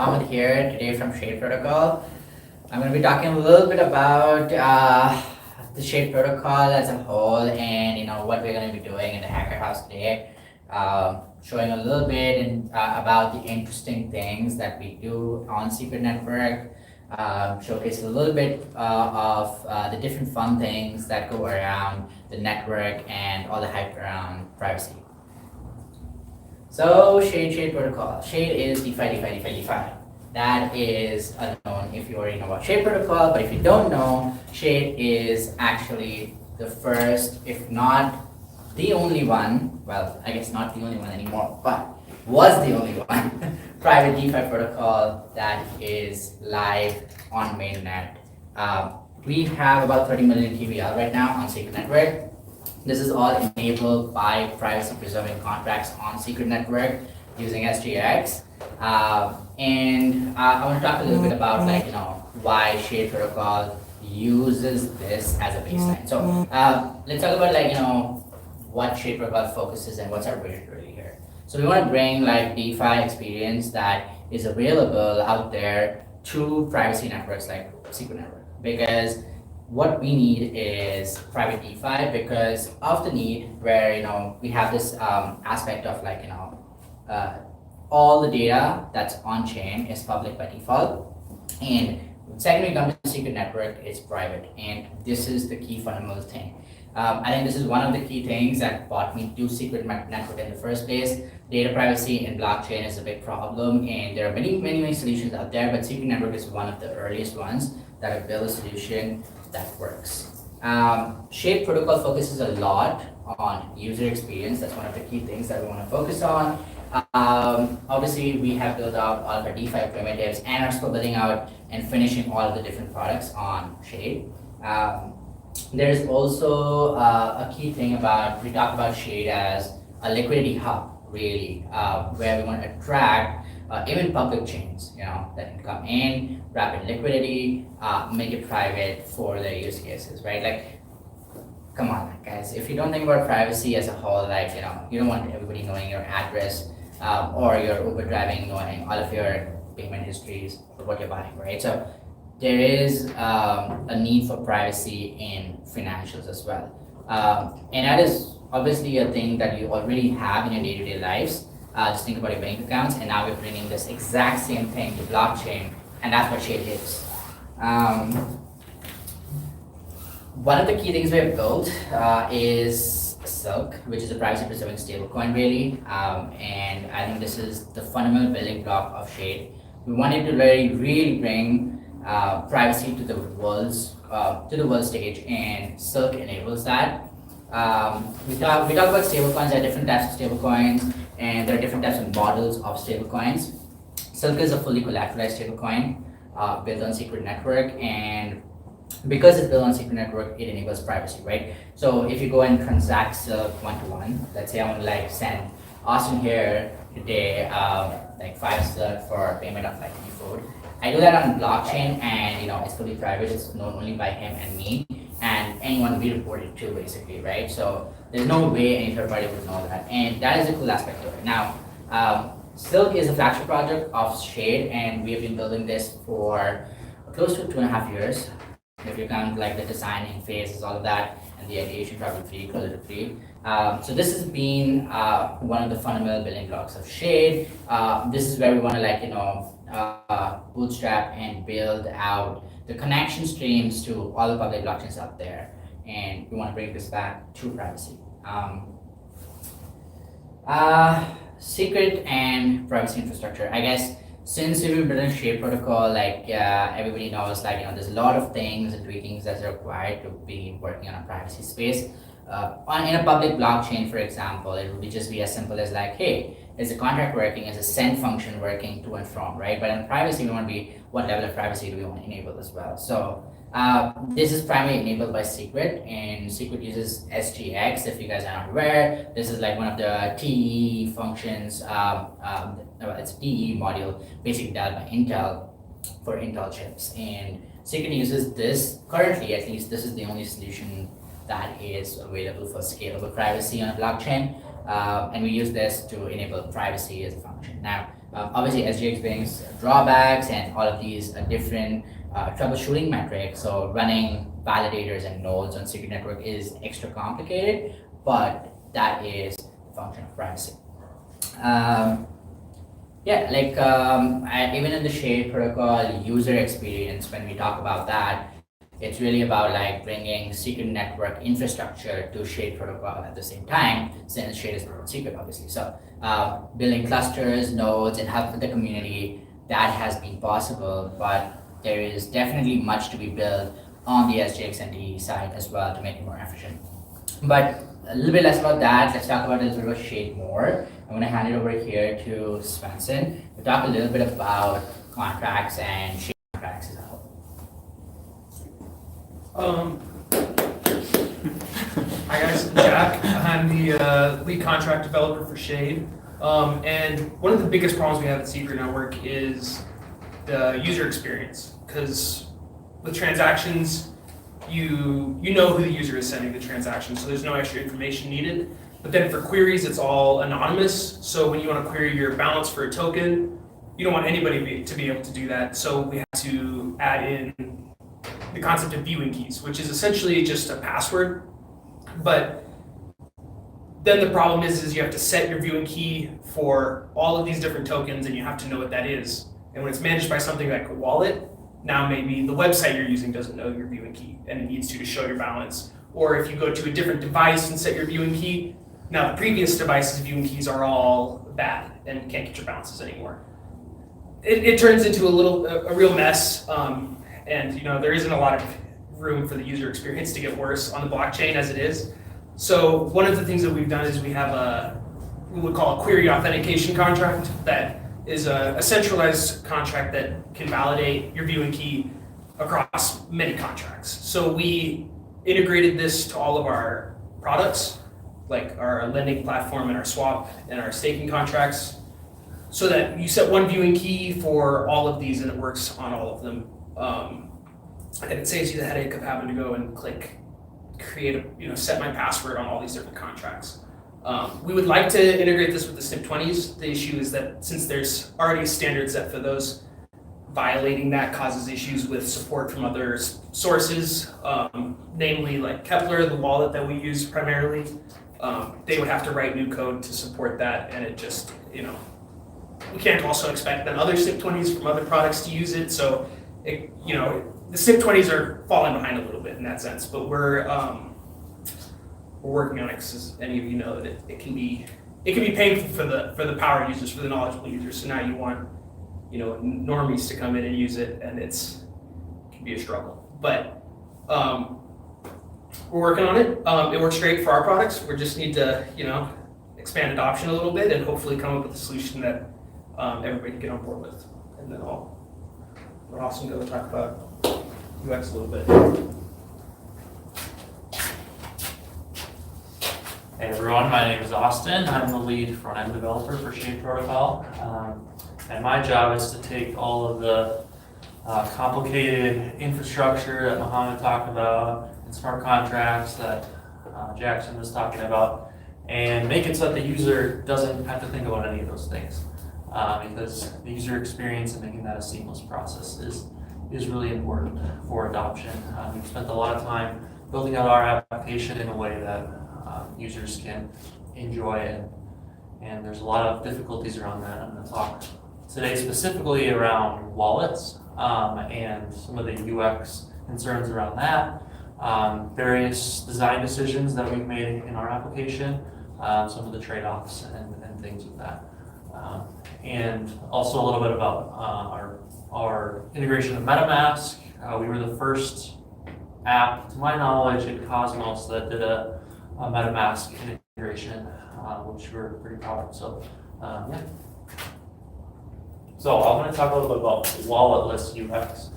Mohammed here today from Shade Protocol. I'm going to be talking a little bit about the Shade Protocol as a whole, and what we're going to be doing in the Hacker House today. Showing a little bit about the interesting things that we do on Secret Network. Showcase a little bit of the different fun things that go around the network and all the hype around privacy. So Shade Protocol. Shade is DeFi. That is unknown if you already know about Shade Protocol, but if you don't know, Shade is actually the first, if not the only one, well, I guess not the only one anymore, but was the only one, private DeFi protocol that is live on mainnet. We have about 30 million TVL right now on Secret Network. This is all enabled by privacy-preserving contracts on Secret Network using SGX. And I want to talk a little bit about why Shade Protocol uses this as a baseline. So let's talk about what Shade Protocol focuses and what's our vision really here. So we want to bring DeFi experience that is available out there to privacy networks like Secret Network, because what we need is private DeFi because of the need where we have this aspect of all the data that's on chain is public by default, and second we come to Secret Network, it's private, and this is the key fundamental thing. I think this is one of the key things that brought me to Secret Network in the first place. Data privacy in blockchain is a big problem, and there are many solutions out there, but Secret Network is one of the earliest ones that have built a solution that works. Shade Protocol focuses a lot on user experience. That's one of the key things that we want to focus on. Obviously, we have built out all of our DeFi primitives and are still building out and finishing all of the different products on Shade. There's also a key thing we talk about Shade as a liquidity hub, really, where we want to attract even public chains, that can come in, rapid liquidity, make it private for their use cases, right? Come on, guys, if you don't think about privacy as a whole, you don't want everybody knowing your address or your Uber driving, knowing all of your payment histories for what you're buying, right? So there is a need for privacy in financials as well. And that is obviously a thing that you already have in your day-to-day lives. Just think about your bank accounts, and now we're bringing this exact same thing to blockchain, and that's what Shade is. One of the key things we have built is Silk, which is a privacy-preserving stablecoin, really. And I think this is the fundamental building block of Shade. We wanted to really bring privacy to the world stage, and Silk enables that. We talk about stablecoins. There are different types of stablecoins, and there are different types of models of stablecoins. Silk is a fully collateralized stablecoin built on Secret Network, and because it's built on Secret Network, it enables privacy, right? So if you go and transact Silk one-to-one, let's say I want to send Austin here today 5 Silk for payment of any food. I do that on blockchain, and it's fully private. It's known only by him and me, and anyone we report it to, basically, right? So there's no way any third party would know that, and that is a cool aspect of it. Now, Silk is a flagship project of Shade, and we have been building this for close to 2.5 years. If you count the designing phases, all of that, and the ideation, probably closer to 3. So this has been one of the fundamental building blocks of Shade. This is where we want to bootstrap and build out the connection streams to all the public blockchains out there, and we want to bring this back to privacy. Secret and privacy infrastructure. I guess since we've been building Shade Protocol, everybody knows, there's a lot of things and tweakings that's required to be working on a privacy space. In a public blockchain, for example, it would just be as simple as hey, is the contract working? Is the send function working to and from, right? But in privacy, we want to be, what level of privacy do we want to enable as well? So this is primarily enabled by Secret, and Secret uses SGX. If you guys are not aware, this is one of the TE functions. It's a TE module, basically developed by Intel for Intel chips. And Secret uses this currently, at least. This is the only solution that is available for scalable privacy on a blockchain. and we use this to enable privacy as a function. Now, obviously, SGX brings drawbacks and all of these different troubleshooting metrics. So running validators and nodes on secret network is extra complicated, but that is a function of privacy. Even in the Shade protocol user experience, when we talk about that, it's really about like bringing secret network infrastructure to Shade protocol at the same time, since Shade is secret, obviously. So building clusters, nodes, and help with the community, that has been possible, but there is definitely much to be built on the SGXNT side as well to make it more efficient. But a little bit less about that. Let's talk about a little bit of Shade more. I'm going to hand it over here to Svensson to talk a little bit about contracts and Shade contracts as a whole. Hi guys, I'm Jack. I'm the lead contract developer for Shade. And one of the biggest problems we have at Secret Network is the user experience. Because with transactions, you know who the user is sending the transaction, so there's no extra information needed. But then for queries, it's all anonymous. So when you want to query your balance for a token, you don't want anybody to be able to do that. So we have to add in the concept of viewing keys, which is essentially just a password. But then the problem is you have to set your viewing key for all of these different tokens, and you have to know what that is. And when it's managed by something like a wallet, now maybe the website you're using doesn't know your viewing key and it needs to show your balance. Or if you go to a different device and set your viewing key, now the previous device's viewing keys are all bad and can't get your balances anymore. It turns into a real mess, and there isn't a lot of room for the user experience to get worse on the blockchain as it is. So one of the things that we've done is we have we would call a query authentication contract that is a centralized contract that can validate your viewing key across many contracts. So we integrated this to all of our products, like our lending platform and our swap and our staking contracts, so that you set one viewing key for all of these and it works on all of them. And it saves you the headache of having to go and click create set my password on all these different contracts. We would like to integrate this with the SNP20s. The issue is that since there's already a standard set for those, violating that causes issues with support from other sources, namely like Kepler, the wallet that we use primarily. They would have to write new code to support that, and it just, we can't also expect then other SNP20s from other products to use it. So, the SNP20s are falling behind a little bit in that sense, but we're working on it because, as any of you know, that it can be painful for the power users, for the knowledgeable users. So now you want normies to come in and use it, and it can be a struggle. But we're working on it. It works great for our products. We just need to expand adoption a little bit and hopefully come up with a solution that everybody can get on board with. And then we're also going to talk about UX a little bit. Hey everyone, my name is Austin. I'm the lead front-end developer for Shade Protocol. And my job is to take all of the complicated infrastructure that Mohammed talked about and smart contracts that Jackson was talking about and make it so that the user doesn't have to think about any of those things. Because the user experience and making that a seamless process is really important for adoption. We've spent a lot of time building out our application in a way that users can enjoy it, and there's a lot of difficulties around that. I'm going to talk today specifically around wallets and some of the UX concerns around that, various design decisions that we've made in our application, some of the trade-offs and things with that. And also a little bit about our integration of MetaMask. We were the first app, to my knowledge, in Cosmos that did a MetaMask integration, which we're pretty proud of. So, yeah. So I'm going to talk a little bit about walletless UX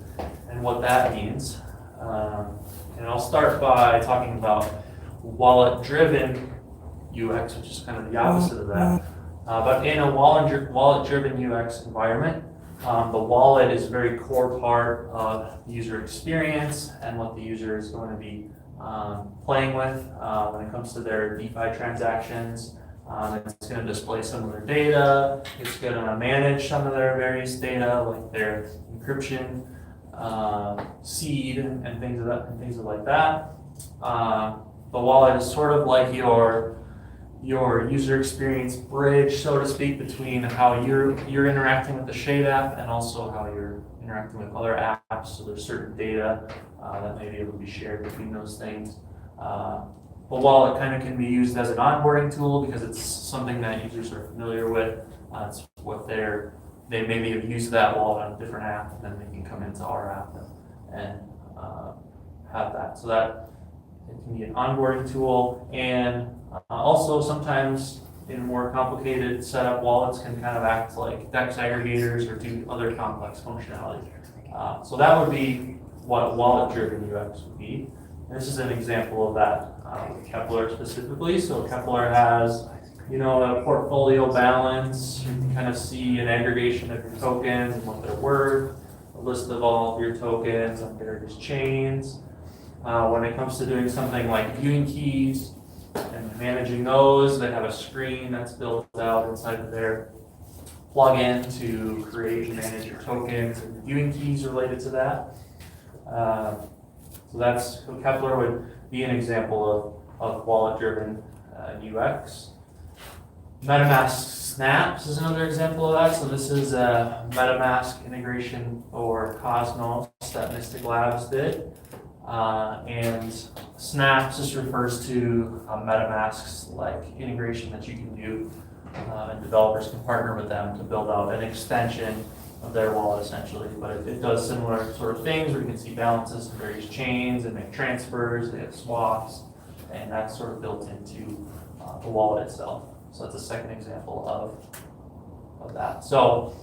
and what that means. And I'll start by talking about wallet-driven UX, which is kind of the opposite of that. But in a wallet-driven UX environment, the wallet is a very core part of the user experience and what the user is going to be playing with when it comes to their DeFi transactions, It's going to display some of their data. It's going to manage some of their various data, like their encryption, seed, and things like that. The wallet is sort of like your user experience bridge, so to speak, between how you're interacting with the Shade app and also how you're interacting with other apps. So there's certain data that may be able to be shared between those things. The wallet kind of can be used as an onboarding tool because it's something that users are familiar with. It's what they maybe have used that wallet on a different app, and then they can come into our app and have that. So that it can be an onboarding tool, and also sometimes in more complicated setup, wallets can kind of act like DEX aggregators or do other complex functionality. So that would be what wallet-driven UX would be. And this is an example of that with Kepler specifically. So Kepler has, a portfolio balance. You can kind of see an aggregation of your tokens and what they're worth, a list of all of your tokens on various chains. When it comes to doing something like viewing keys and managing those, they have a screen that's built out inside of their plugin to create and manage your tokens and viewing keys related to that. So Kepler would be an example of wallet-driven UX. MetaMask Snaps is another example of that. So this is a MetaMask integration for Cosmos that Mystic Labs did. And Snaps just refers to MetaMask's integration that you can do, and developers can partner with them to build out an extension of their wallet essentially. But it does similar sort of things where you can see balances in various chains and make transfers, they have swaps, and that's sort of built into the wallet itself. So that's a second example of that. So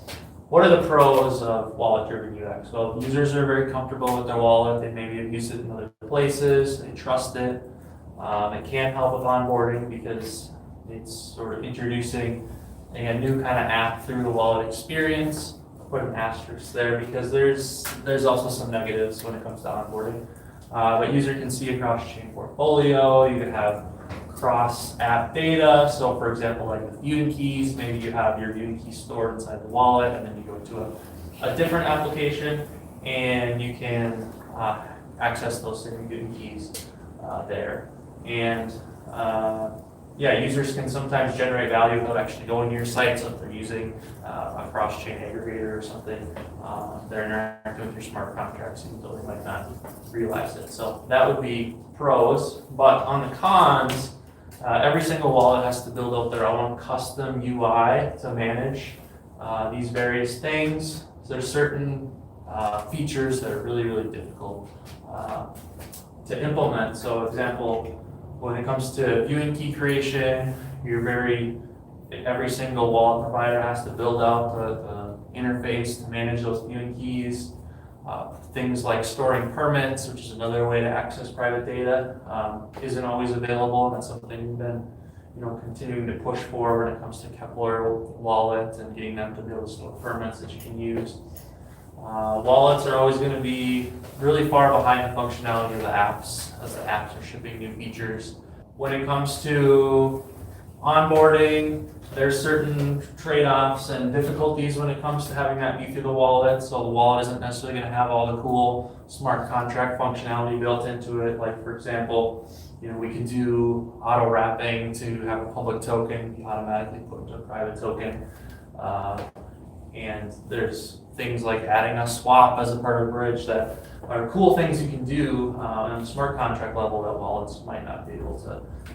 what are the pros of wallet-driven UX? Well, users are very comfortable with their wallet. They maybe have used it in other places. They trust it. It can help with onboarding because it's sort of introducing a new kind of app through the wallet experience. Put an asterisk there because there's also some negatives when it comes to onboarding. But user can see a cross-chain portfolio. You can have cross-app data. So for example, like with viewing keys, maybe you have your viewing key stored inside the wallet, and then you go to a different application, and you can access those same viewing keys there. And users can sometimes generate value without actually going to your site. So if they're using a cross-chain aggregator or something, they're interacting with your smart contracts, even though they might not realize it. So that would be pros. But on the cons, every single wallet has to build out their own custom UI to manage these various things. So there's certain features that are really, really difficult to implement. So example, when it comes to viewing key creation, every single wallet provider has to build out the interface to manage those viewing keys. Things like storing permits, which is another way to access private data, isn't always available, and that's something we've been continuing to push for when it comes to Kepler wallet and getting them to be able to store permits that you can use. Wallets are always going to be really far behind the functionality of the apps as the apps are shipping new features. When it comes to onboarding, there's certain trade-offs and difficulties when it comes to having that view through the wallet. So the wallet isn't necessarily going to have all the cool smart contract functionality built into it. Like for example, we can do auto wrapping to have a public token be automatically put into a private token. And there's things like adding a swap as a part of the bridge that are cool things you can do on a smart contract level that wallets might not be able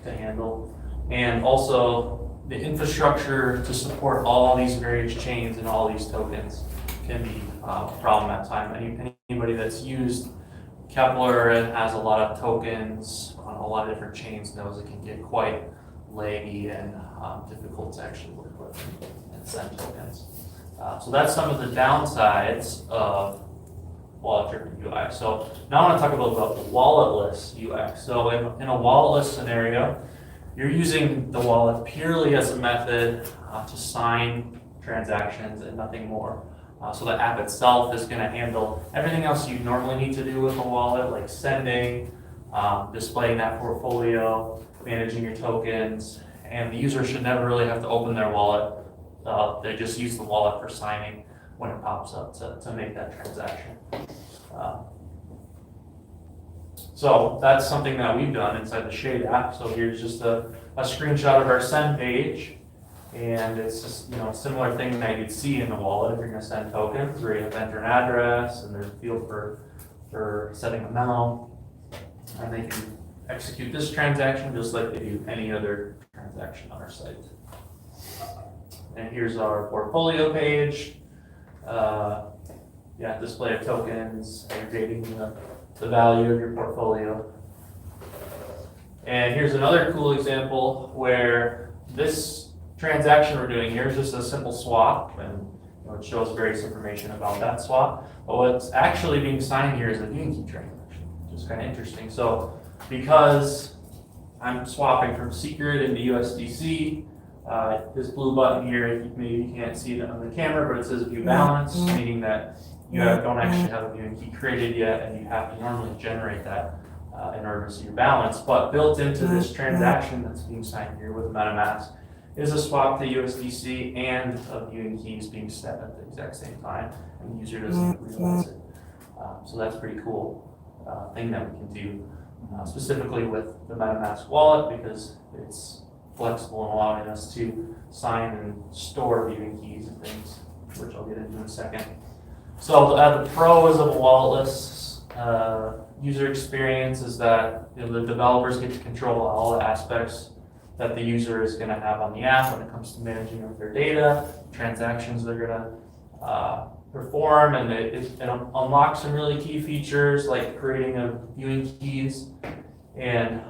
to handle. And also the infrastructure to support all these various chains and all these tokens can be a problem at times. Anybody that's used Kepler and has a lot of tokens on a lot of different chains knows it can get quite laggy and difficult to actually work with and send tokens. So that's some of the downsides of wallet-driven UI. So now I want to talk about the walletless UX. So in a walletless scenario, you're using the wallet purely as a method to sign transactions and nothing more. So the app itself is going to handle everything else you normally need to do with a wallet, like sending, displaying that portfolio, managing your tokens, and the user should never really have to open their wallet. They just use the wallet for signing when it pops up to make that transaction. So that's something that we've done inside the Shade app. So here's just a screenshot of our send page. And it's just, similar thing that you'd see in the wallet if you're going to send tokens, where you have to enter an address and there's a field for setting a memo. And they can execute this transaction just like they do any other transaction on our site. And here's our portfolio page. Display of tokens, aggregating the value of your portfolio. And here's another cool example where this transaction we're doing here is just a simple swap, and it shows various information about that swap. But what's actually being signed here is a viewing key transaction, which is kind of interesting. So because I'm swapping from secret into USDC, this blue button here, maybe you can't see it on the camera, but it says view balance, meaning that you don't actually have a viewing key created yet, and you have to normally generate that in order to see your balance. But built into this transaction that's being signed here with MetaMask is a swap to USDC and a viewing key is being set at the exact same time, and the user doesn't realize it. So that's a pretty cool thing that we can do, specifically with the MetaMask wallet, because it's flexible and allowing us to sign and store viewing keys and things, which I'll get into in a second. So the pros of a walletless user experience is that the developers get to control all the aspects that the user is going to have on the app when it comes to managing their data, transactions they're going to perform, and it unlocks some really key features like creating a viewing keys. And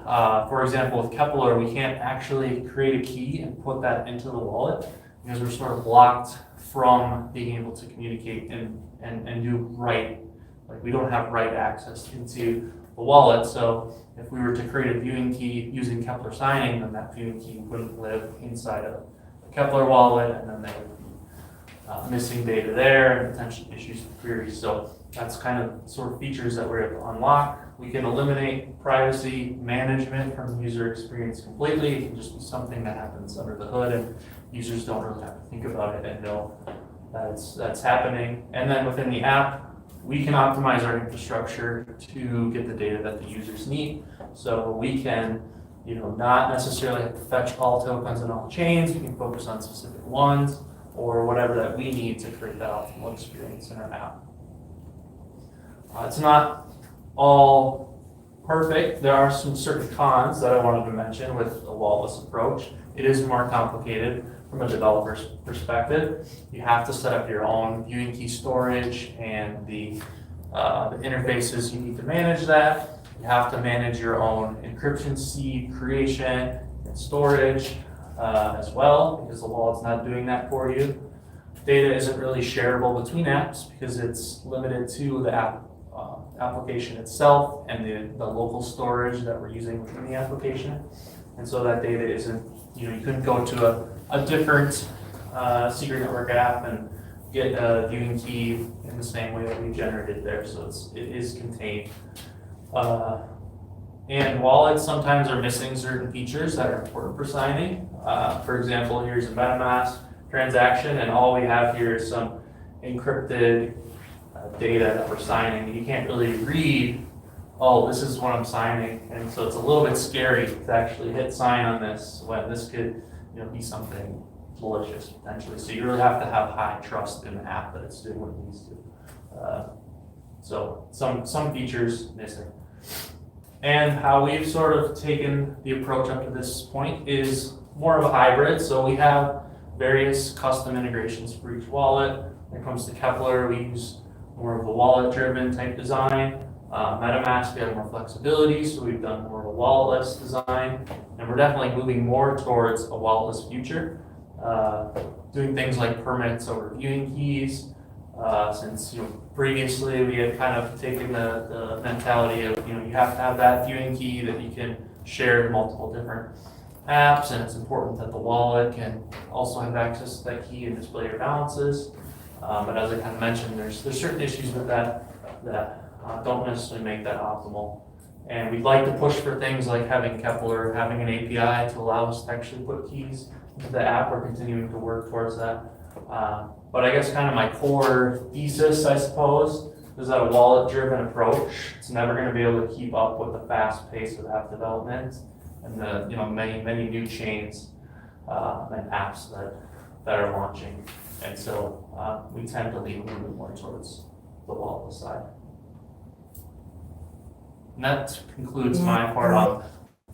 for example, with Kepler, we can't actually create a key and put that into the wallet because we're sort of blocked from being able to communicate and do write. Like, we don't have write access into the wallet. So if we were to create a viewing key using Kepler signing, then that viewing key wouldn't live inside of the Kepler wallet, and then there would be missing data there and potential issues with queries. So that's kind of sort of features that we're able to unlock. We can eliminate privacy management from the user experience completely. It can just be something that happens under the hood, and users don't really have to think about it and know that's happening. And then within the app, we can optimize our infrastructure to get the data that the users need. So we can, not necessarily have to fetch all tokens and all chains. We can focus on specific ones or whatever that we need to create that optimal experience in our app. It's not all perfect. There are some certain cons that I wanted to mention with a walletless approach. It is more complicated from a developer's perspective. You have to set up your own viewing key storage and the interfaces you need to manage that. You have to manage your own encryption seed creation and storage as well, because the wallet's not doing that for you. Data isn't really shareable between apps because it's limited to the application itself and the local storage that we're using within the application. And so that data isn't, you couldn't go to a different secret network app and get a viewing key in the same way that we generated there. So it is contained. And wallets sometimes are missing certain features that are important for signing. For example, here's a MetaMask transaction, and all we have here is some encrypted data that we're signing. You can't really read, oh, this is what I'm signing, and so it's a little bit scary to actually hit sign on this when this could, be something malicious potentially. So you really have to have high trust in the app that it's doing what it needs to. So some features missing. And how we've sort of taken the approach up to this point is more of a hybrid. So we have various custom integrations for each wallet. When it comes to Kepler, we use more of a wallet-driven type design. MetaMask, we have more flexibility, so we've done more of a walletless design. And we're definitely moving more towards a walletless future, doing things like permits over viewing keys. Since previously we had kind of taken the mentality of you have to have that viewing key that you can share in multiple different apps, and it's important that the wallet can also have access to that key and display your balances. But as I kind of mentioned, there's certain issues with that don't necessarily make that optimal. And we'd like to push for things like having Kepler, having an API to allow us to actually put keys into the app. We're continuing to work towards that. But I guess kind of my core thesis, I suppose, is that a wallet-driven approach, it's never going to be able to keep up with the fast pace of app development and the many new chains and apps that are launching. And so we tend to lean a little bit more towards the walletless side. And that concludes my part on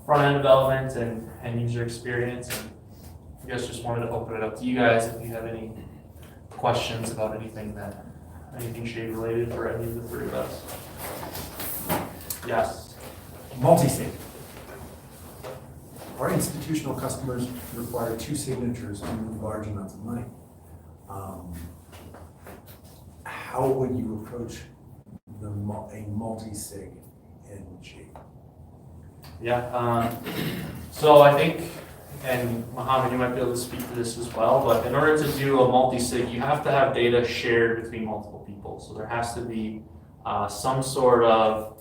front-end development and user experience. And I guess just wanted to open it up to you guys if you have any questions about anything Shade related for any of the three of us. Yes. Multi-sig. Our institutional customers require 2 signatures to move large amounts of money. How would you approach a multi-sig in Shade? Yeah. So I think, and Mohammed, you might be able to speak to this as well, but in order to do a multi-sig, you have to have data shared between multiple people. So there has to be some sort of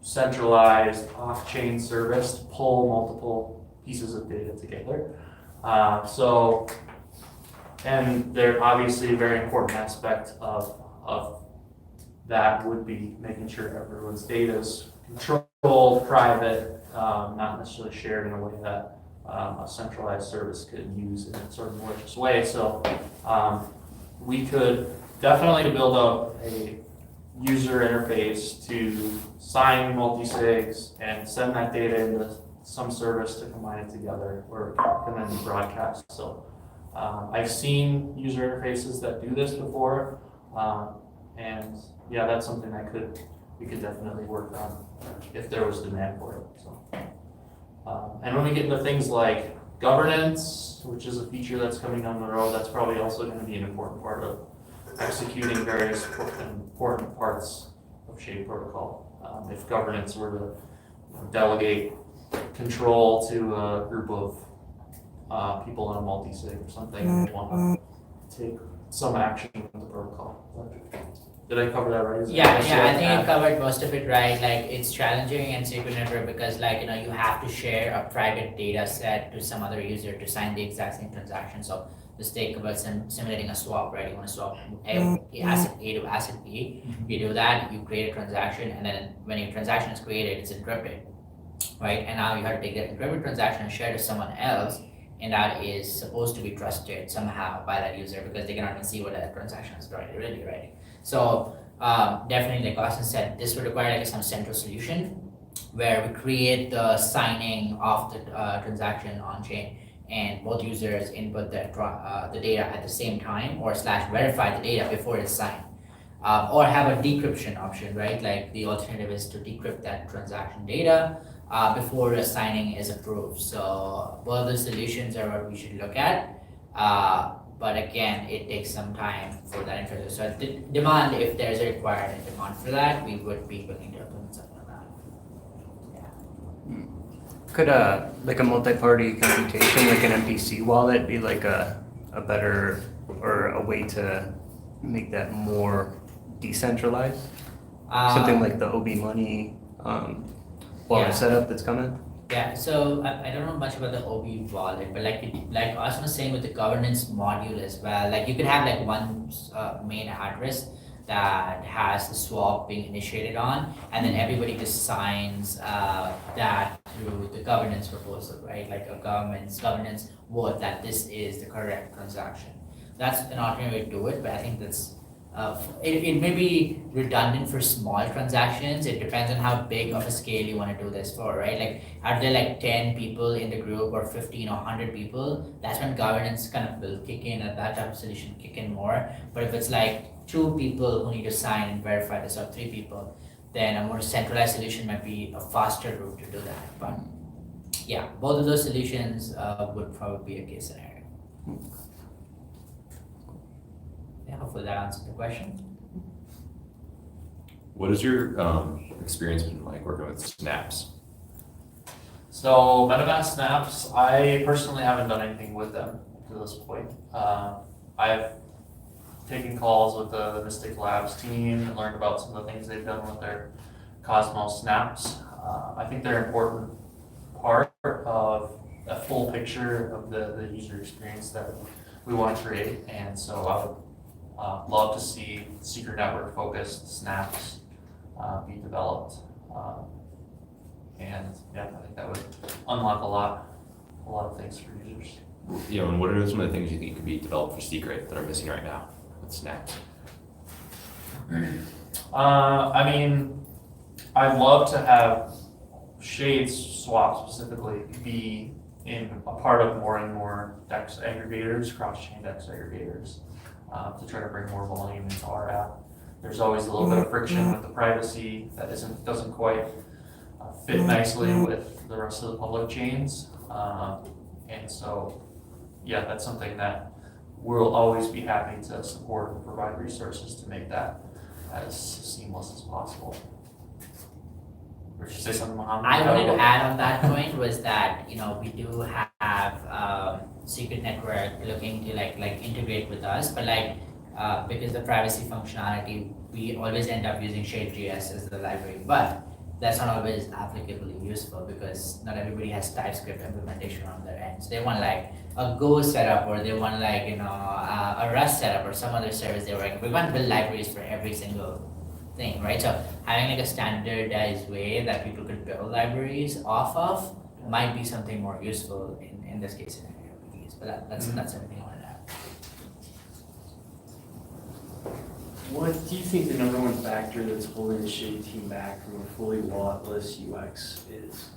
centralized off-chain service to pull multiple pieces of data together. And they're obviously a very important aspect of that would be making sure everyone's data is controlled, private, not necessarily shared in a way that a centralized service could use in a sort of malicious way. So we could definitely build up a user interface to sign multi-sigs and send that data into some service to combine it together or can then be broadcast. So I've seen user interfaces that do this before, and yeah, that's something we could definitely work on if there was demand for it. So, and when we get into things like governance, which is a feature that's coming down the road, that's probably also going to be an important part of executing various important parts of Shade protocol. If governance were to delegate control to a group of people on a multi-sig or something, they want to take some action with the protocol. Did I cover that right? Yeah, I think you covered most of it right. Like, it's challenging in Secret Network because, like, you have to share a private data set to some other user to sign the exact same transaction. So let's take about simulating a swap, right? You want to swap asset A to asset B. You do that, you create a transaction, and then when your transaction is created, it's encrypted, right? And now you have to take that encrypted transaction and share it to someone else, and that is supposed to be trusted somehow by that user because they cannot even see what that transaction is really, right? So definitely, like Austin said, this would require like some central solution where we create the signing of the transaction on chain, and both users input the data at the same time or / verify the data before it's signed, or have a decryption option, right? Like the alternative is to decrypt that transaction data before the signing is approved. So both the solutions are what we should look at. But again, it takes some time for that infrastructure. So demand, if there's a required demand for that, we would be willing to implement something like that. Yeah. Could like a multi-party computation, like an MPC wallet, be like a better or a way to make that more decentralized? Something like the OB Money wallet setup that's coming? Yeah, so I don't know much about the OB wallet, but like Austin was saying with the governance module as well, like you could have like one main address that has the swap being initiated on, and then everybody just signs that through the governance proposal, right? Like a governance vote that this is the correct transaction. That's an alternate way to do it, but I think that's it may be redundant for small transactions. It depends on how big of a scale you want to do this for, right? Like, are there like 10 people in the group or 15 or 100 people? That's when governance kind of will kick in, and that type of solution kick in more. But if it's like 2 people who need to sign and verify this, or 3 people, then a more centralized solution might be a faster route to do that. But yeah, both of those solutions would probably be a case scenario. Yeah, hopefully that answers the question. What has your experience been like working with snaps? So MetaMask snaps, I personally haven't done anything with them to this point. I've taken calls with the Mystic Labs team and learned about some of the things they've done with their Cosmos snaps. I think they're an important part of a full picture of the user experience that we want to create. And so I would love to see secret network focused snaps be developed. And yeah, I think that would unlock a lot of things for users. You know, and what are some of the things you think could be developed for secret that are missing right now with snaps? I mean, I'd love to have Shade's swap specifically be in a part of more and more DEX aggregators, cross-chain DEX aggregators, to try to bring more volume into our app. There's always a little bit of friction with the privacy that doesn't quite fit nicely with the rest of the public chains. And so, yeah, that's something that we'll always be happy to support and provide resources to make that as seamless as possible. Would you say something, Mohammed? I wanted to add on that point was that, you know, we do have secret network looking to like integrate with us, but because the privacy functionality, we always end up using Shade.js as the library, but that's not always applicably useful because not everybody has TypeScript implementation on their end. So they want like a Go setup, or they want like, you know, a Rust setup or some other service they're working. We want to build libraries for every single thing, right? So having like a standardized way that people could build libraries off of might be something more useful in this case scenario. But that's everything I wanted to add. What do you think the number one factor that's holding the Shade team back from a fully walletless UX is?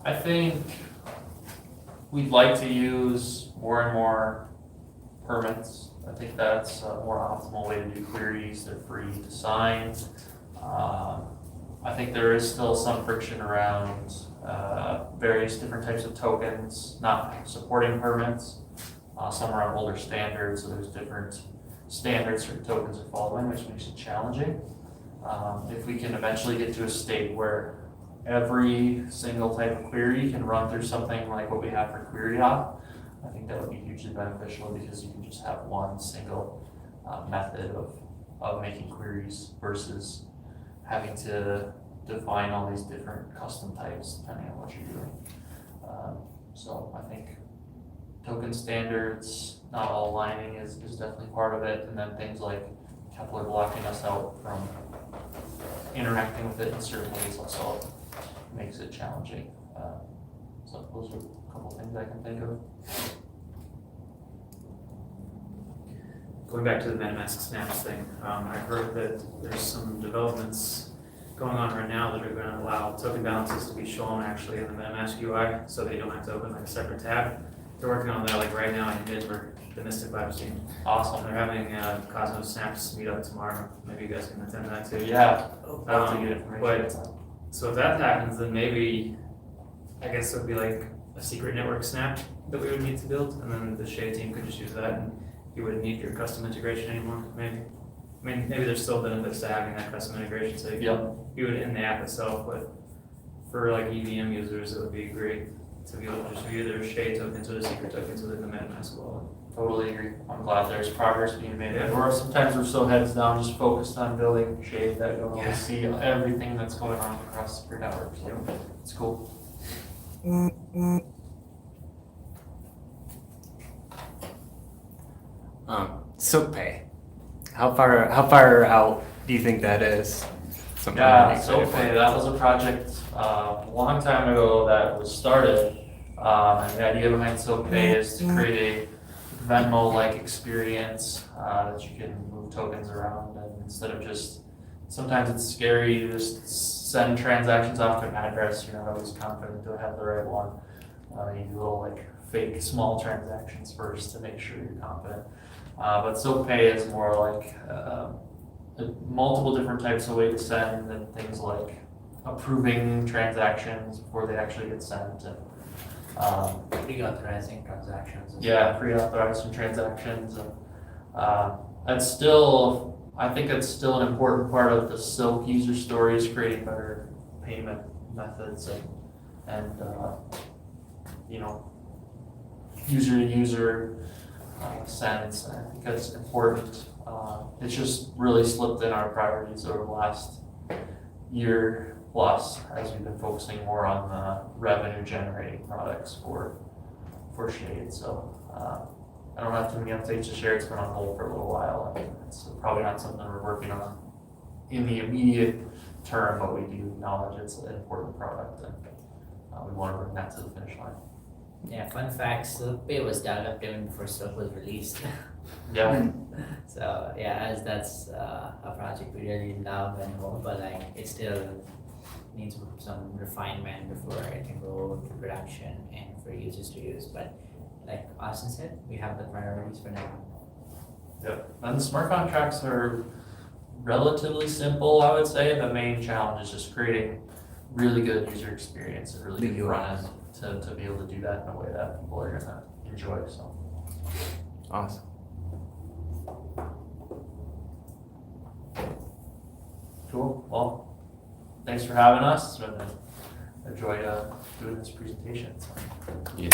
I think we'd like to use more and more permits. I think that's a more optimal way to do queries. They're free to sign. I think there is still some friction around various different types of tokens not supporting permits. Some are on older standards, so there's different standards for tokens are following, which makes it challenging. If we can eventually get to a state where every single type of query can run through something like what we have for QueryHop, I think that would be hugely beneficial because you can just have one single method of making queries versus having to define all these different custom types depending on what you're doing. So I think token standards, not all aligning is definitely part of it, and then things like Kepler blocking us out from interacting with it in certain ways also makes it challenging. So those are a couple things I can think of. Going back to the MetaMask snaps thing, I've heard that there's some developments going on right now that are going to allow token balances to be shown actually in the MetaMask UI, so they don't have to open like a separate tab. They're working on that like right now in Denver, the Mystic Lab scene. Awesome. They're having Cosmos Snaps meet up tomorrow. Maybe you guys can attend that too. Yeah, that's a good but information. so if that happens, then maybe I guess it would be like a secret network snap that we would need to build, and then the Shade team could just use that, and you wouldn't need your custom integration anymore. Maybe. I mean, maybe there's still benefits to having that custom integration, so you can view it in the app itself. But for like EVM users, it would be great to be able to just view their Shade tokens or the secret tokens within the MetaMask wallet. Totally agree. I'm glad there's progress being made. Yeah. Or sometimes we're so heads down, just focused on building Shade that we don't always see everything that's going on across the network. So it's cool. SoapPay. How far out do you think that is? Something Yeah, to be excited SoapPay, that was a project a long time ago that was started. And the idea behind SoapPay is to create a Venmo-like experience that you can move tokens around. And instead of just, sometimes it's scary to just send transactions off to an address. You're not always confident to have the right one. You do little like fake small transactions first to make sure you're confident. But SoapPay is more like multiple different types of way to send, and things like approving transactions before they actually get sent, and Pre-authorizing transactions. pre-authorizing transactions, and that's still, I think it's still an important part of the Silk user stories, creating better payment methods and you know, user-to-user sense. I think that's important. It's just really slipped in our priorities over the last year plus as we've been focusing more on the revenue-generating products for Shade. So I don't have too many updates to share. It's been on hold for a little while. It's probably not something we're working on in the immediate term, but we do acknowledge it's an important product and we want to bring that to the finish line. Yeah, fun fact, SilkPay was developed even before Silk was released. Yeah. So yeah, as that's a project we really love and hope, but like it still needs some refinement before it can go to production and for users to use. But like Austin said, we have the priorities for now. Yep. And the smart contracts are relatively simple, I would say. The main challenge is just creating really good user experience and really good front end to be able to do that in a way that people are gonna enjoy. So Awesome. cool. Well, thanks for having us. It's been a joy doing this presentation. So. Yeah,